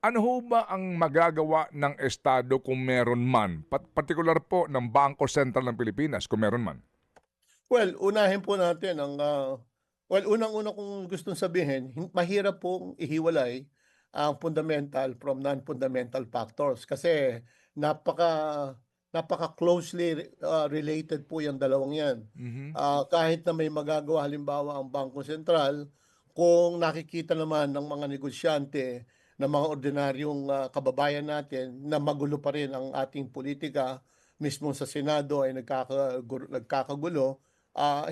Ano ho ba ang magagawa ng estado kung meron man, partikular po ng Bangko Sentral ng Pilipinas kung meron man? Well, unahin po natin unang-una kong gustong sabihin, mahirap pong ihiwalay ang fundamental from non-fundamental factors kasi napaka napaka-closely, related po yung dalawang 'yan. Mhm. Kahit na may magagawa halimbawa ang Bangko Sentral, kung nakikita naman ng mga negosyante, ng mga ordinaryong, kababayan natin na magulo pa rin ang ating politika, mismo sa Senado ay nagkakagulo,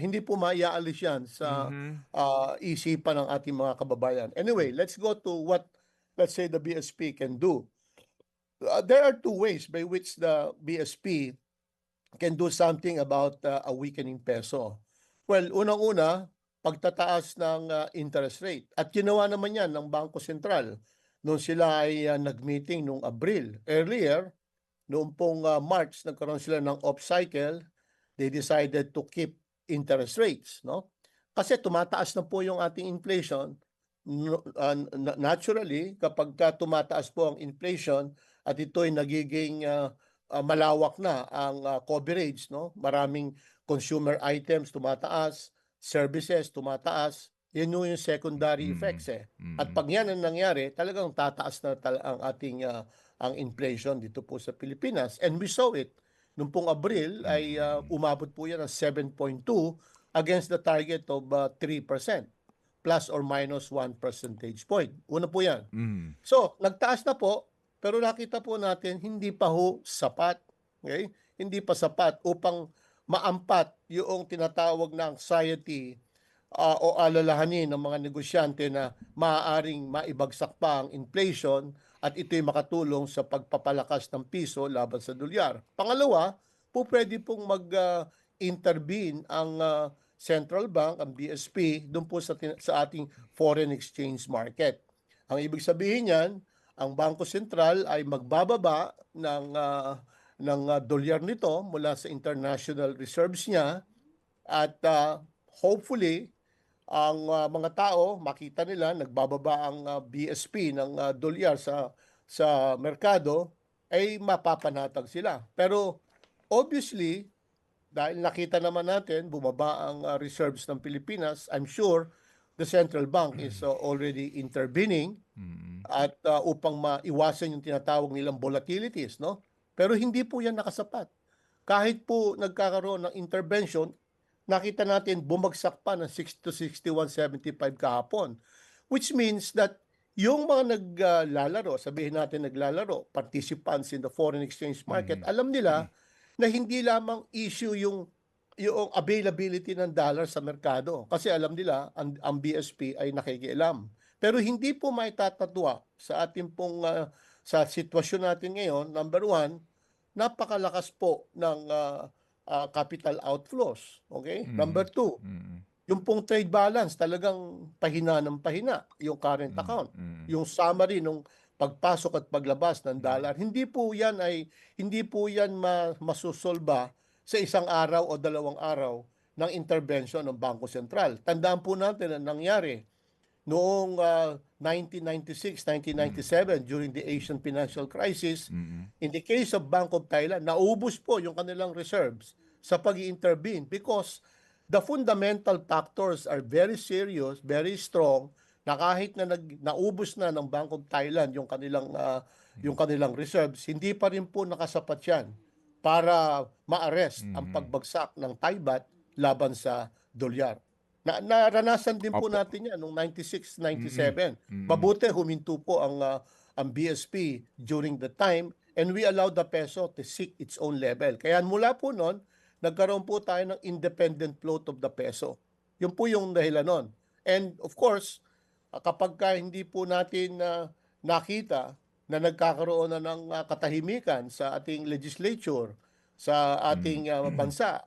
hindi po maiaalis 'yan sa, Mhm. isipan ng ating mga kababayan. Anyway, let's go to what, let's say, the BSP can do. There are two ways by which the BSP can do something about, a weakening peso. Well, unang-una, pagtataas ng, interest rate at ginawa naman 'yan ng Bangko Sentral nung sila ay, nag-meeting nung Abril. Earlier, noong pong, March nagkaroon sila ng off cycle, they decided to keep interest rates, 'no? Kasi tumataas na po yung ating inflation, naturally kapagka tumataas po ang inflation at ito'y nagiging, malawak na ang, coverage, 'no? Maraming consumer items tumataas, services tumataas, yun yung secondary Mm. effects, eh. At Mm. 'pag yan ang nangyari, talagang tataas na ang ating, ang inflation dito po sa Pilipinas, and we saw it. Nung pong Abril ay, Mm. umabot po yan ng 7.2 against the target of, 3%, plus or minus 1 percentage point. Una po yan. Mm. So, nagtaas na po, pero nakita po natin hindi pa ho sapat, okay? Hindi pa sapat upang maampat yung tinatawag na anxiety, o alalahanin ng mga negosyante na maaaring maibagsak pa ang inflation at ito'y makatulong sa pagpapalakas ng piso laban sa dolyar. Pangalawa, pupuwede pong intervene ang, central bank, ang BSP, do'n po sa ating foreign exchange market. Ang ibig sabihin niyan, ang Bangko Sentral ay magbababa ng dolyar nito mula sa international reserves niya at, hopefully ang, mga tao makita nila nagbababa ang, BSP ng, dolyar sa merkado, ay mapapanatag sila. Pero obviously, dahil nakita naman natin bumaba ang, reserves ng Pilipinas, I'm sure the central bank is, already intervening Mm. at, upang maiwasan yung tinatawag nilang volatilities, 'no? Pero hindi po 'yan nakasapat. Kahit po nagkakaroon ng intervention, nakita natin bumagsak pa ng 60 to 61.75 kahapon. Which means that yung mga naglalaro, sabihin natin naglalaro, participants in the foreign exchange market, Mhm. alam nila na hindi lamang issue yung availability ng dollar sa merkado. Kasi alam nila ang BSP ay nakikialam. Pero hindi po maitatadwa sa ating pong, sa sitwasyon natin ngayon. Number one, napakalakas po ng, capital outflows, okay? Number Mm. two, Mm. yung pong trade balance talagang pahina ng pahina, yung current Mm. account. Mm. Yung summary nung pagpasok at paglabas ng Mm. dollar, hindi po yan masusolba sa isang araw o dalawang araw ng intervention ng Bangko Sentral. Tandaan po natin ang nangyari noong, 1996, Mm. 1997 during the Asian financial crisis. Mm. In the case of Bank of Thailand, naubos po yung kanilang reserves sa pag-i-intervene because the fundamental factors are very serious, very strong, na kahit na naubos na ng Bank of Thailand yung kanilang reserves, hindi pa rin po nakasapat yan para ma-arrest ang Mhm. pagbagsak ng Thai baht laban sa dolyar. Naranasan din po Opo. natin 'yan nung 96, Mm. 97. Mm. Mabuti huminto po ang BSP during the time, and we allowed the peso to seek its own level. Kaya mula po no'n, nagkaroon po tayo ng independent float of the peso. 'Yun po yung dahilan no'n. And of course, kapagka hindi po natin nakita na nagkakaroon na ng, katahimikan sa ating legislature, sa Mm. ating, bansa,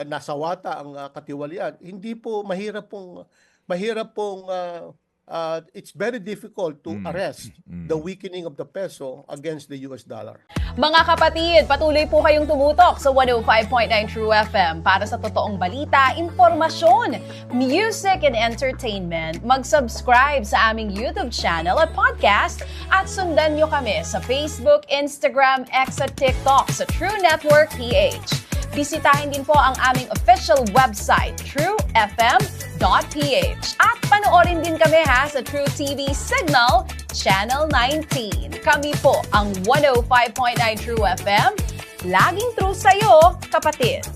nasawata ang, katiwalian, hindi po mahirap pong, it's very difficult to arrest the weakening of the peso against the US dollar. Mga kapatid, patuloy po kayong tumutok sa 105.9 True FM para sa totoong balita, impormasyon, music and entertainment. Mag-subscribe sa aming YouTube channel at podcast at sundan nyo kami sa Facebook, Instagram, X at TikTok sa True Network PH. Bisitahin din po ang aming official website, truefm.ph. At panoorin din kami sa True TV Signal, Channel 19. Kami po ang 105.9 True FM. Laging true sa'yo, kapatid.